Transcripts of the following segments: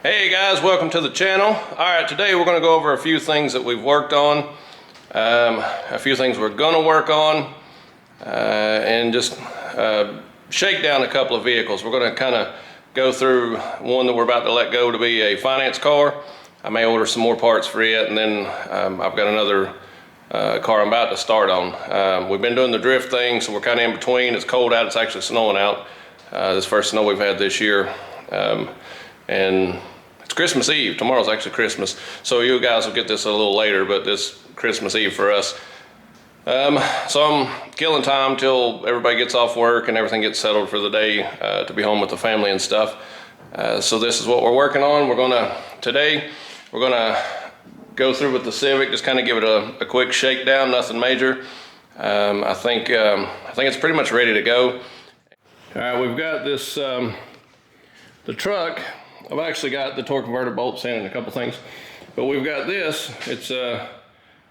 Hey guys, welcome to the channel. Alright, today we're going to go over a few things that we've worked on, a few things we're going to work on, and just shake down a couple of vehicles. We're going to kind of go through one that we're about to let go to be a finance car. I may order some more parts for it, and then I've got another car I'm about to start on. We've been doing the drift thing, so we're kind of in between. It's cold out, it's actually snowing out. This first snow we've had this year. And it's Christmas Eve. Tomorrow's actually Christmas. So you guys will get this a little later, but this Christmas Eve for us. So I'm killing time till everybody gets off work and everything gets settled for the day to be home with the family and stuff. So this is what we're working on. Today, we're gonna go through with the Civic, just kind of give it a quick shakedown, nothing major. I think it's pretty much ready to go. All right, we've got this, the truck. I've actually got the torque converter bolts in and a couple things, but we've got this. It's a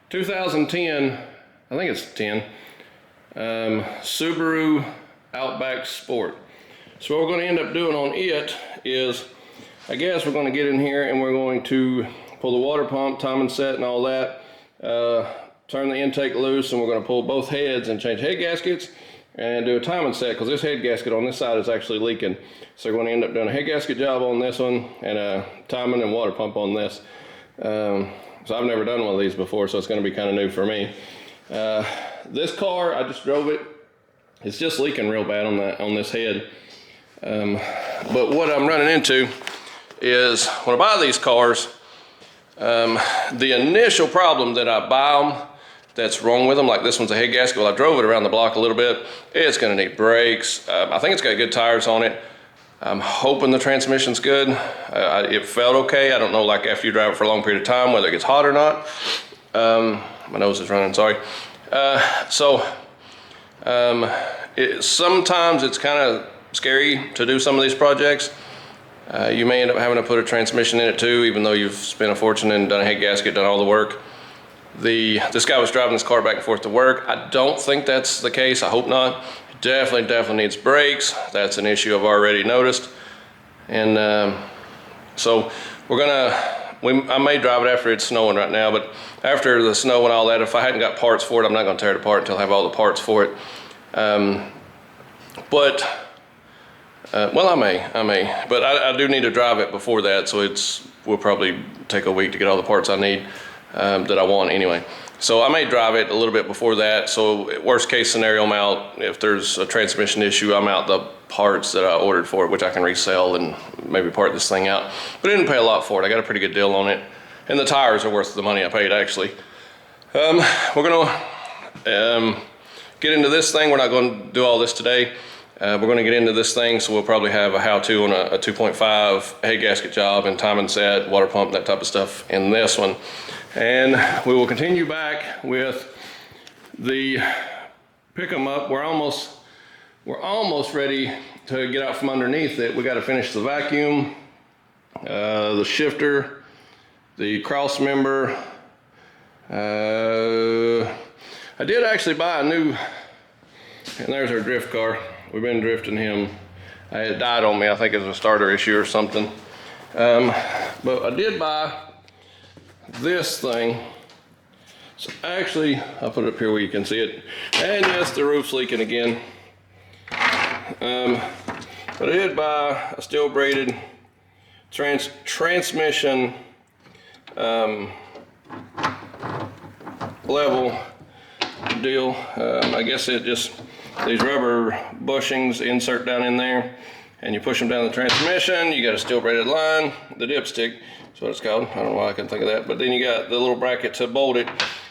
2010, I think it's 10, Subaru Outback Sport. So what we're going to end up doing on it is, I guess we're going to get in here and we're going to pull the water pump, timing set and all that, turn the intake loose, and we're going to pull both heads and change head gaskets and do a timing set, because this head gasket on this side is actually leaking. So we're going to end up doing a head gasket job on this one and a timing and water pump on this. So I've never done one of these before, so it's going to be kind of new for me. This car, I just drove it. It's just leaking real bad on this head. But what I'm running into is when I buy these cars, the initial problem that I buy them that's wrong with them, like this one's a head gasket. Well, I drove it around the block a little bit. It's gonna need brakes. I think it's got good tires on it. I'm hoping the transmission's good. It felt okay. I don't know, like after you drive it for a long period of time, whether it gets hot or not. My nose is running, sorry. Sometimes it's kind of scary to do some of these projects. You may end up having to put a transmission in it too, even though you've spent a fortune and done a head gasket, done all the work. This guy was driving this car back and forth to work. I don't think that's the case. I hope not. It definitely needs brakes. That's an issue I've already noticed. And so I may drive it after it's snowing right now, but after the snow and all that, if I hadn't got parts for it, I'm not going to tear it apart until I have all the parts for it. Well, I may, but I do need to drive it before that, so will probably take a week to get all the parts I need. That I want anyway. So I may drive it a little bit before that. So worst case scenario, I'm out. If there's a transmission issue, I'm out the parts that I ordered for it, which I can resell and maybe part this thing out. But I didn't pay a lot for it. I got a pretty good deal on it. And the tires are worth the money I paid, actually. We're gonna get into this thing. We're not gonna do all this today. We're gonna get into this thing, so we'll probably have a how-to on a 2.5 head gasket job and timing set, water pump, that type of stuff in this one. And we will continue back with the pick 'em up. We're almost ready to get out from underneath it. We got to finish the vacuum, the shifter, the cross member. I did actually buy a new, and there's our drift car. We've been drifting him. It died on me. I think it was a starter issue or something. But I did buy this thing. So actually, I'll put it up here where you can see it. And yes, the roof's leaking again. But I did buy a steel braided transmission level deal. I guess it just, these rubber bushings insert down in there, and you push them down the transmission. You got a steel braided line, the dipstick. That's what it's called. I don't know why I couldn't think of that. But then you got the little bracket to bolt it.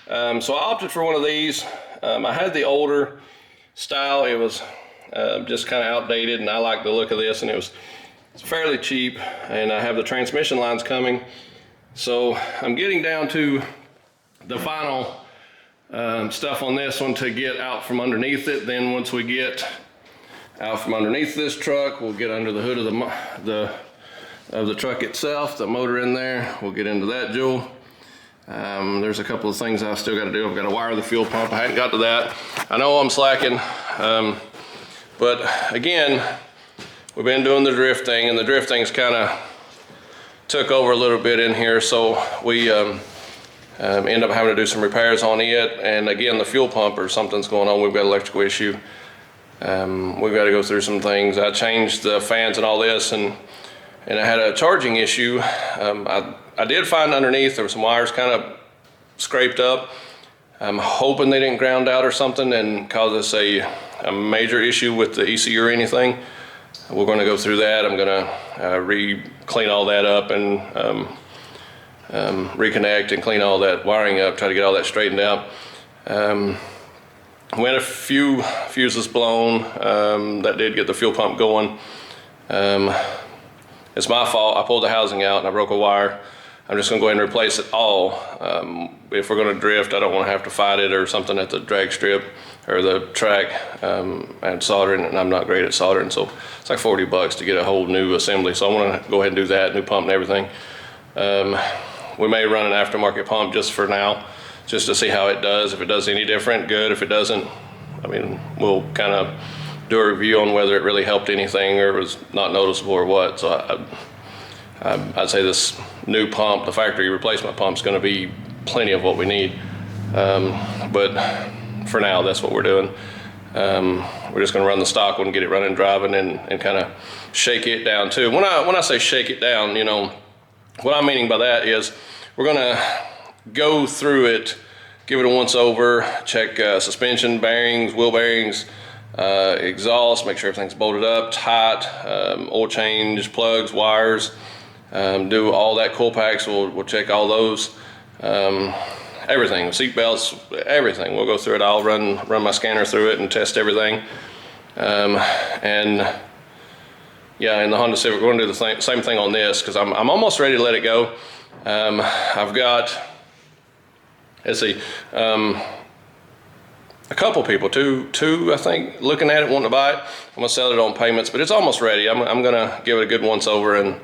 So I opted for one of these. I had the older style. It was just kind of outdated, and I like the look of this, and it's fairly cheap. And I have the transmission lines coming. So I'm getting down to the final stuff on this one to get out from underneath it. Then once we get out from underneath this truck, we'll get under the hood of the truck itself, the motor in there. We'll get into that jewel. There's a couple of things I've still got to do. I've got to wire the fuel pump. I hadn't got to that. I know I'm slacking, but again, we've been doing the drift thing, and the drift thing's kind of took over a little bit in here, so we end up having to do some repairs on it. And again, the fuel pump or something's going on. We've got an electrical issue. We've got to go through some things. I changed the fans and all this, and I had a charging issue. I did find underneath there were some wires kind of scraped up. I'm hoping they didn't ground out or something and cause us a major issue with the ECU or anything. We're going to go through that. I'm going to clean all that up and reconnect and clean all that wiring up, try to get all that straightened out. We had a few fuses blown. That did get the fuel pump going. It's my fault. I pulled the housing out and I broke a wire. I'm just gonna go ahead and replace it all. If we're gonna drift, I don't wanna have to fight it or something at the drag strip or the track and soldering, and I'm not great at soldering, so it's like 40 bucks to get a whole new assembly. So I wanna go ahead and do that, new pump and everything. We may run an aftermarket pump just for now, just to see how it does. If it does any different, good. If it doesn't, I mean, we'll kind of do a review on whether it really helped anything or was not noticeable or what. So I'd say this new pump, the factory replacement pump, is going to be plenty of what we need. But for now, that's what we're doing. We're just going to run the stock one, get it running, driving, and kind of shake it down too. When I say shake it down, you know, what I'm meaning by that is we're going to go through it, give it a once over, check suspension, bearings, wheel bearings, exhaust, make sure everything's bolted up, tight, oil change, plugs, wires, do all that. Coil packs, we'll check all those, everything, seat belts, everything. We'll go through it. I'll run my scanner through it and test everything. And yeah, in the Honda Civic, we're gonna do the same thing on this, because I'm almost ready to let it go. I've got, let's see, a couple people, two I think, looking at it, wanting to buy it. I'm gonna sell it on payments, but it's almost ready. I'm gonna give it a good once over and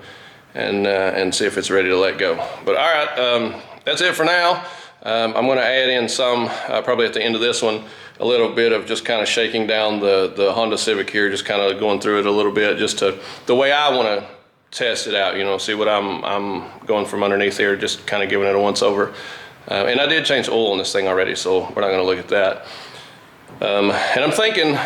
see if it's ready to let go. But all right, that's it for now. I'm gonna add in some, probably at the end of this one, a little bit of just kind of shaking down the Honda Civic here, just kind of going through it a little bit, just to the way I want to test it out, you know, see what I'm going from underneath here, just kind of giving it a once over. And I did change the oil on this thing already, so we're not going to look at that. And I'm thinking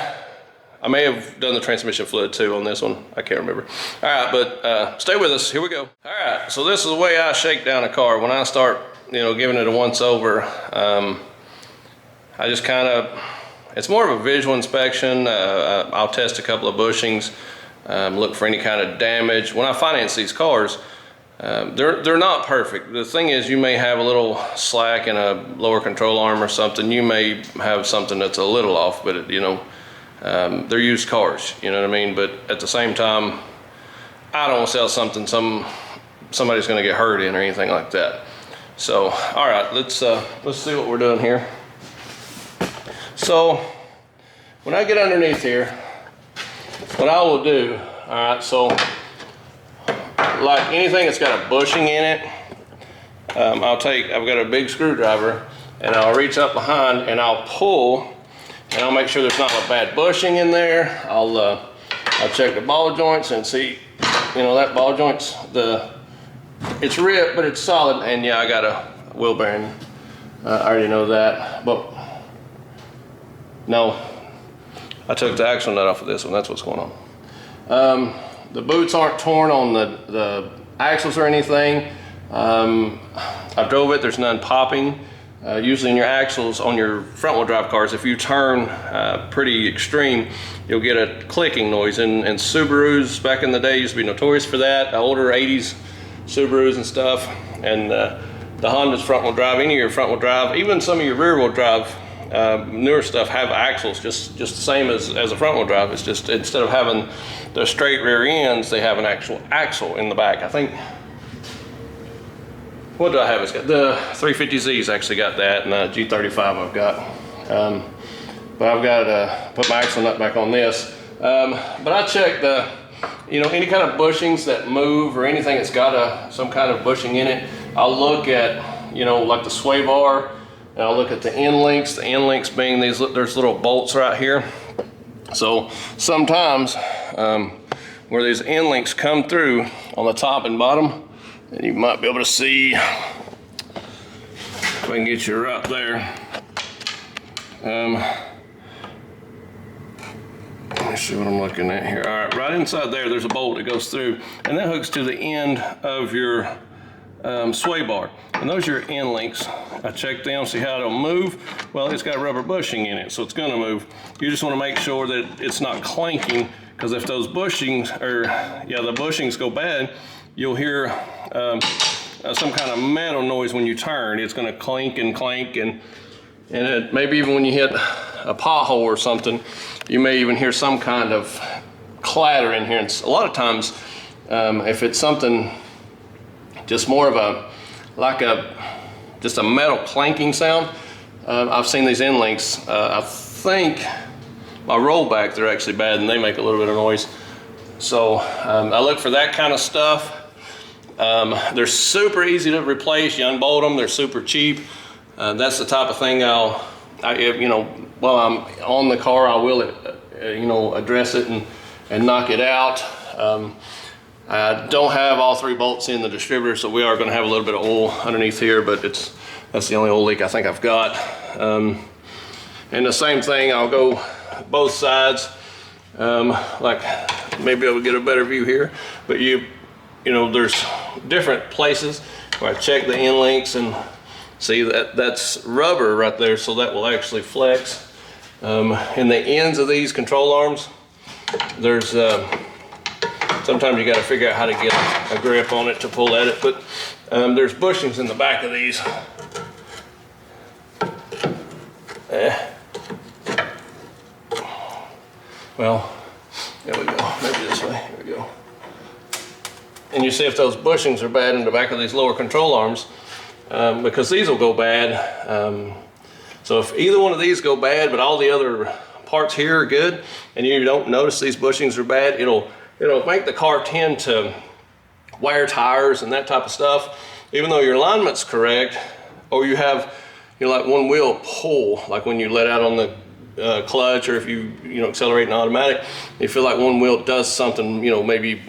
I may have done the transmission fluid too on this one. I can't remember. All right, but stay with us. Here we go. All right, so this is the way I shake down a car. When I start, you know, giving it a once over, I just kind of, it's more of a visual inspection. I'll test a couple of bushings, look for any kind of damage. When I finance these cars, they're not perfect. The thing is, you may have a little slack in a lower control arm or something. You may have something that's a little off, but you know, they're used cars, you know what I mean? But at the same time, I don't want to sell something somebody's going to get hurt in or anything like that. So, all right, let's see what we're doing here. So, when I get underneath here, what I will do, all right, so like anything that's got a bushing in it, I've got a big screwdriver, and I'll reach up behind and I'll pull, and I'll make sure there's not a bad bushing in there. I'll check the ball joints and see, you know, that ball joint's it's ripped, but it's solid. And yeah, I got a wheel bearing. I already know that, but no, I took the axle nut off of this one. That's what's going on. The boots aren't torn on the axles or anything. I drove it, there's none popping. Usually in your axles on your front wheel drive cars, if you turn pretty extreme, you'll get a clicking noise. And Subarus back in the day used to be notorious for that. The older 80s Subarus and stuff. And the Honda's front wheel drive, any of your front wheel drive, even some of your rear wheel drive, newer stuff have axles just the same as a front wheel drive. It's just, instead of having the straight rear ends, they have an actual axle in the back. I think, what do I have? It's got the 350Z's actually got that, and the G35 I've got. But I've got to put my axle nut back on this. But I checked you know, any kind of bushings that move or anything that's got some kind of bushing in it. I'll look at, you know, like the sway bar, and I'll look at the end links. The end links being there's little bolts right here. So sometimes where these end links come through on the top and bottom, And you might be able to see, if I can get you right there. Let me see what I'm looking at here. All right, right inside there, there's a bolt that goes through, and that hooks to the end of your sway bar. And those are your end links. I checked them, see how it'll move. Well, it's got a rubber bushing in it, so it's gonna move. You just wanna make sure that it's not clanking, because if those bushings, the bushings go bad, you'll hear some kind of metal noise when you turn. It's gonna clink and clank, and maybe even when you hit a pothole or something, you may even hear some kind of clatter in here. And a lot of times, if it's something just more of just a metal clanking sound, I've seen these end links. I think my rollback, they're actually bad and they make a little bit of noise. So I look for that kind of stuff. They're super easy to replace. You unbolt them, they're super cheap. That's the type of thing while I'm on the car, I will address it and knock it out. I don't have all 3 bolts in the distributor, so we are going to have a little bit of oil underneath here, but that's the only oil leak I think I've got. And the same thing, I'll go both sides. Like maybe I'll get a better view here, but there's different places where I check the end links and see that's rubber right there, so that will actually flex. In the ends of these control arms, there's sometimes you got to figure out how to get a grip on it to pull at it, but there's bushings in the back of these. Well, there we go. Maybe this way. Here we go. And you see if those bushings are bad in the back of these lower control arms, because these will go bad. So if either one of these go bad, but all the other parts here are good, and you don't notice these bushings are bad, it'll make the car tend to wear tires and that type of stuff, even though your alignment's correct, or you have like one wheel pull, like when you let out on the clutch, or if you accelerate in automatic, you feel like one wheel does something, maybe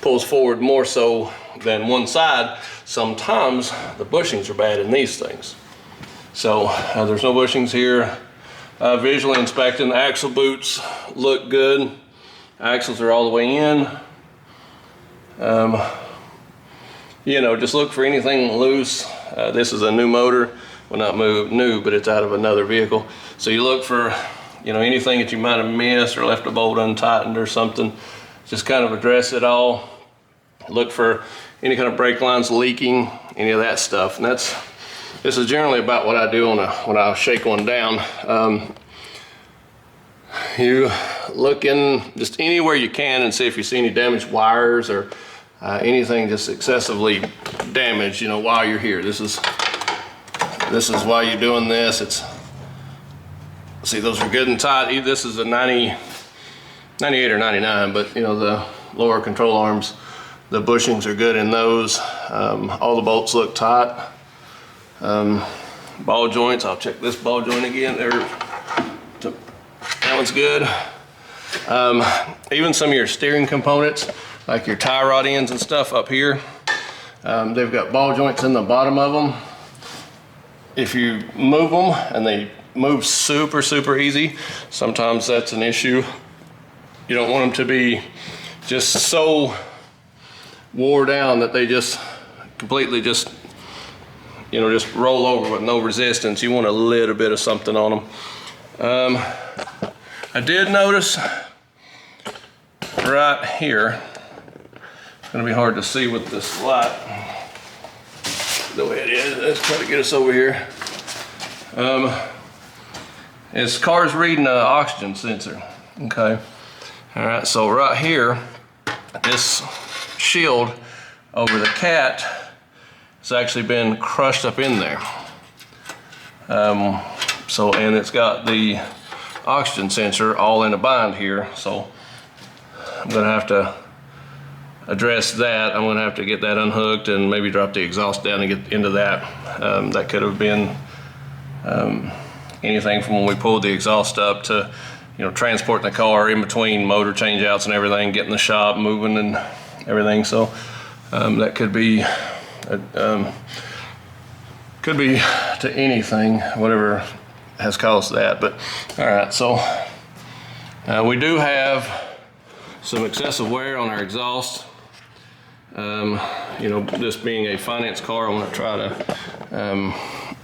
pulls forward more so than one side. Sometimes the bushings are bad in these things. So there's no bushings here. Visually inspecting, the axle boots look good. Axles are all the way in. Just look for anything loose. This is a new motor. Well, not new, but it's out of another vehicle. So you look for, anything that you might have missed or left a bolt untightened or something. Just kind of address it all. Look for any kind of brake lines leaking, any of that stuff. And this is generally about what I do when I shake one down. You look in just anywhere you can and see if you see any damaged wires or anything just excessively damaged, while you're here. This is why you're doing this. See, those are good and tight. This is a 98 or 99, but the lower control arms, the bushings are good in those. All the bolts look tight. Ball joints, I'll check this ball joint again. That one's good. Even some of your steering components, like your tie rod ends and stuff up here, they've got ball joints in the bottom of them. If you move them and they move super, super easy, sometimes that's an issue. You don't want them to be just so wore down that they just completely just roll over with no resistance. You want a little bit of something on them. I did notice right here, it's gonna be hard to see with this light the way it is. Let's try to get us over here. This car's reading an oxygen sensor. Okay. All right, so right here, this shield over the cat has actually been crushed up in there. And it's got the oxygen sensor all in a bind here, so I'm gonna have to address that. I'm gonna have to get that unhooked and maybe drop the exhaust down and get into that. That could have been anything from when we pulled the exhaust up to transporting the car in between motor changeouts and everything, getting the shop moving and everything. So That could be to anything, whatever has caused that. But all right, so we do have some excessive wear on our exhaust. You know, this being a finance car, I want to try to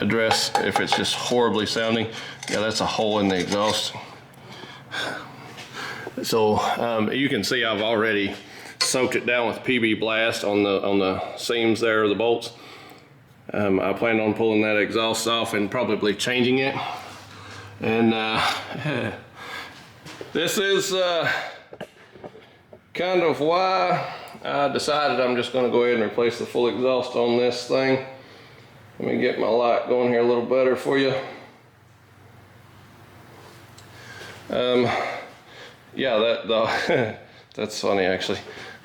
address if it's just horribly sounding. Yeah, that's a hole in the exhaust. So you can see I've already soaked it down with PB Blast on the seams there of the bolts. I plan on pulling that exhaust off and probably changing it. And this is kind of why I decided I'm just going to go ahead and replace the full exhaust on this thing. Let me get my light going here a little better for you. Yeah, that's funny actually.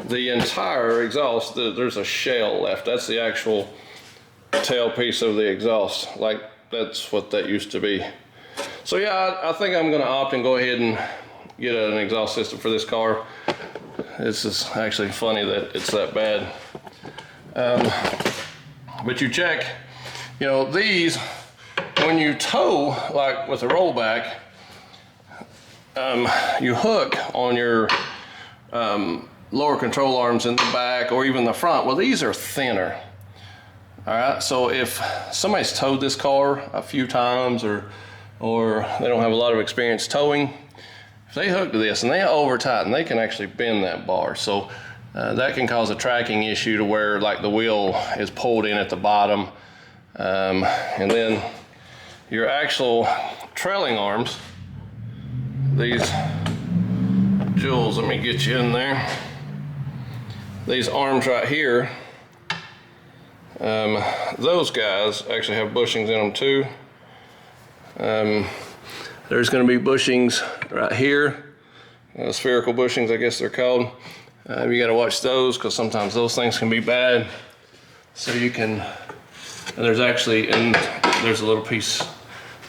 The entire exhaust, there's a shell left. That's the actual tail piece of the exhaust. Like, that's what that used to be. So yeah, I think I'm gonna opt and go ahead and get an exhaust system for this car. This is actually funny that it's that bad. But you check, you know, these, when you tow, like with a rollback, you hook on your lower control arms in the back or even the front. Well, these are thinner. All right, so if somebody's towed this car a few times or they don't have a lot of experience towing, if they hook to this and they over tighten, they can actually bend that bar. So that can cause a tracking issue to where like the wheel is pulled in at the bottom. And then your actual trailing arms, these jewels, let me get you in there. These arms right here, those guys actually have bushings in them too. There's going to be bushings right here, spherical bushings I guess they're called. You got to watch those because sometimes those things can be bad. So you can, and there's actually, and there's a little piece,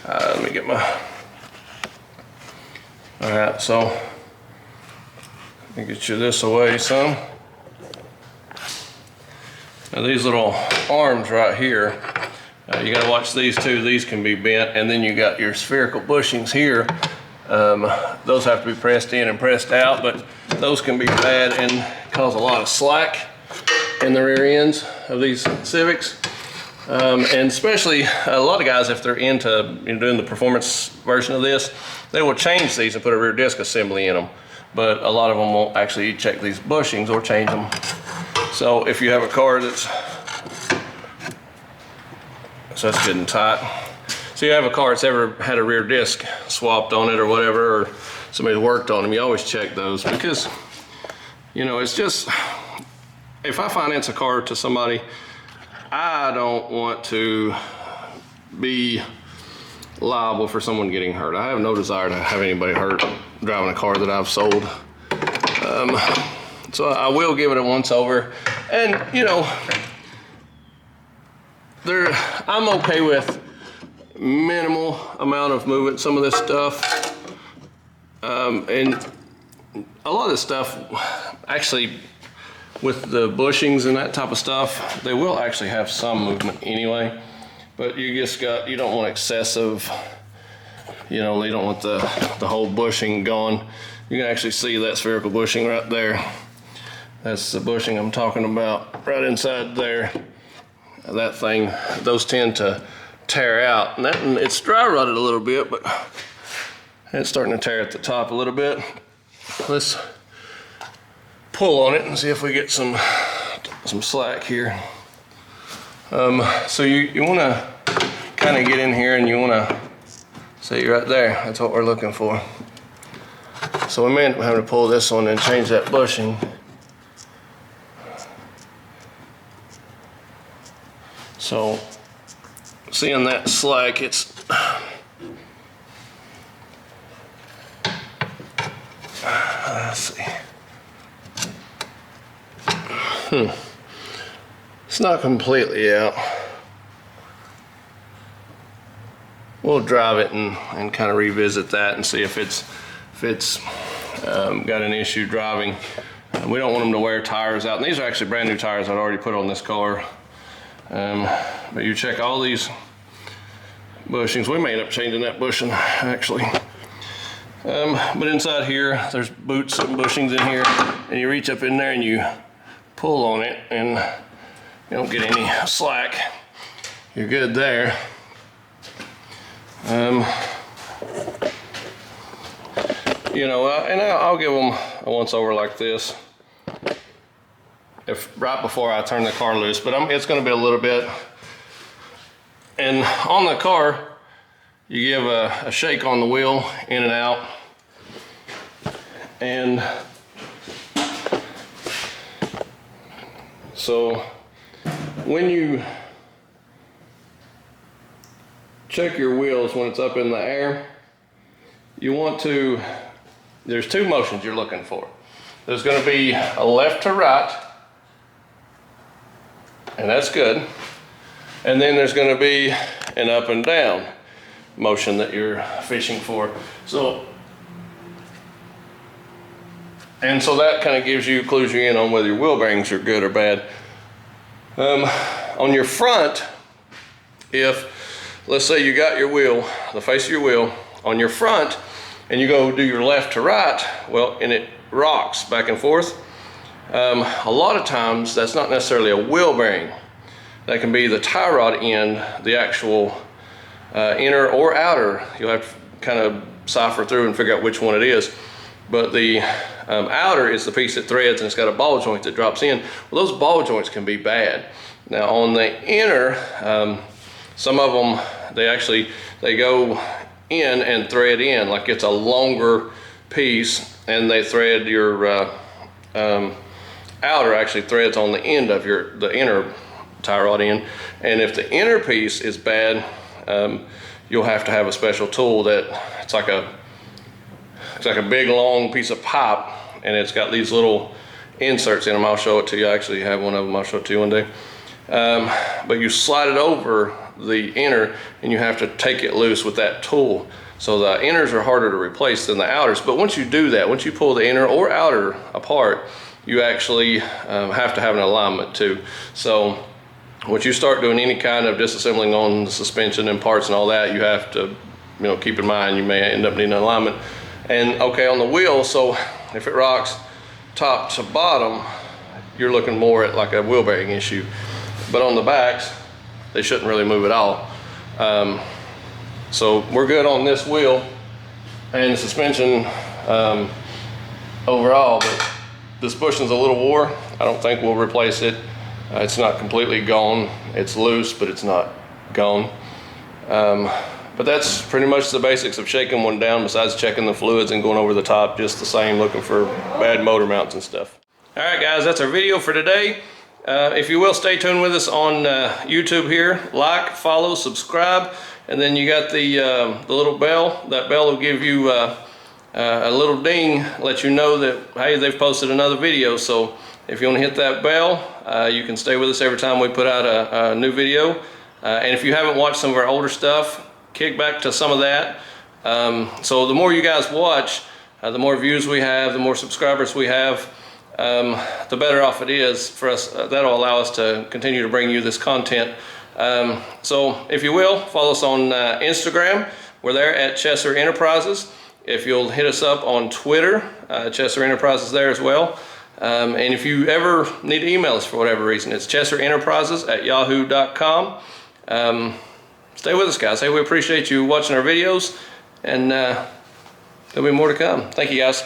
let me get my, all right, so let me get you this away some. Now these little arms right here, you got to watch these too. These can be bent, and then you got your spherical bushings here. Those have to be pressed in and pressed out, but those can be bad and cause a lot of slack in the rear ends of these Civics. And especially a lot of guys, if they're into doing the performance version of this, they will change these and put a rear disc assembly in them. But a lot of them won't actually check these bushings or change them. So if you have a car that's good and tight. So you have a car that's ever had a rear disc swapped on it or whatever, or somebody's worked on them, you always check those because, you know, it's just, if I finance a car to somebody, I don't want to be liable for someone getting hurt. I have no desire to have anybody hurt driving a car that I've sold. So I will give it a once over, and you know, I'm okay with minimal amount of movement, some of this stuff, and a lot of this stuff actually with the bushings and that type of stuff, they will actually have some movement anyway, but you don't want excessive, you know, you don't want the whole bushing gone. You can actually see that spherical bushing right there. That's the bushing I'm talking about right inside there. That thing, those tend to tear out, and it's dry rotted a little bit, but it's starting to tear at the top a little bit. Let's pull on it and see if we get some slack here. So you want to kind of get in here and you want to see right there. That's what we're looking for. So we may end up having to pull this one and change that bushing. So seeing that slack, it's let's see. It's not completely out. We'll drive it and kind of revisit that and see if it's got an issue driving. We don't want them to wear tires out. And these are actually brand new tires I'd already put on this car. But you check all these bushings. We may end up changing that bushing actually. But inside here, there's boots and bushings in here, and you reach up in there and you pull on it and you don't get any slack. You're good there. You know, and I'll give them a once over like this right before I turn the car loose, but it's going to be a little bit. And on the car, you give a shake on the wheel in and out, and so when you check your wheels when it's up in the air, you want to, there's two motions you're looking for. There's going to be a left to right, and that's good. And then there's going to be an up and down motion that you're fishing for. So that kind of clues you in on whether your wheel bearings are good or bad. On your front, if let's say you got your wheel, the face of your wheel on your front, and you go do your left to right, well, and it rocks back and forth, a lot of times that's not necessarily a wheel bearing. That can be the tie rod end, the actual inner or outer. You'll have to kind of cipher through and figure out which one it is. But the outer is the piece that threads and it's got a ball joint that drops in. Well, those ball joints can be bad. Now on the inner, some of them, they go in and thread in, like it's a longer piece, and they thread your outer actually threads on the end of the inner tie rod end. And if the inner piece is bad, you'll have to have a special tool that it's like a big long piece of pipe, and it's got these little inserts in them. I'll show it to you. I actually have one of them. I'll show it to you one day. But you slide it over the inner, and you have to take it loose with that tool. So the inners are harder to replace than the outers. But once you do that, once you pull the inner or outer apart, you actually have to have an alignment too. So once you start doing any kind of disassembling on the suspension and parts and all that, you have to, keep in mind you may end up needing an alignment. And okay, on the wheel, so if it rocks top to bottom, you're looking more at like a wheel bearing issue. But on the backs, they shouldn't really move at all. So we're good on this wheel and the suspension overall, but this bushing's a little wore. I don't think we'll replace it. It's not completely gone. It's loose, but it's not gone. But that's pretty much the basics of shaking one down, besides checking the fluids and going over the top, just the same, looking for bad motor mounts and stuff. All right, guys, that's our video for today. If you will, stay tuned with us on YouTube here. Like, follow, subscribe, and then you got the little bell. That bell will give you a little ding, let you know that, hey, they've posted another video. So if you want to hit that bell, you can stay with us every time we put out a new video. And if you haven't watched some of our older stuff, kick back to some of that. So the more you guys watch, the more views we have, the more subscribers we have, the better off it is for us. That'll allow us to continue to bring you this content. So if you will, follow us on Instagram. We're there at Chesser Enterprises. If you'll hit us up on Twitter, Chesser Enterprises there as well. And if you ever need to email us for whatever reason, it's chesserenterprises@yahoo.com. Stay with us, guys. Hey, we appreciate you watching our videos, and there'll be more to come. Thank you, guys.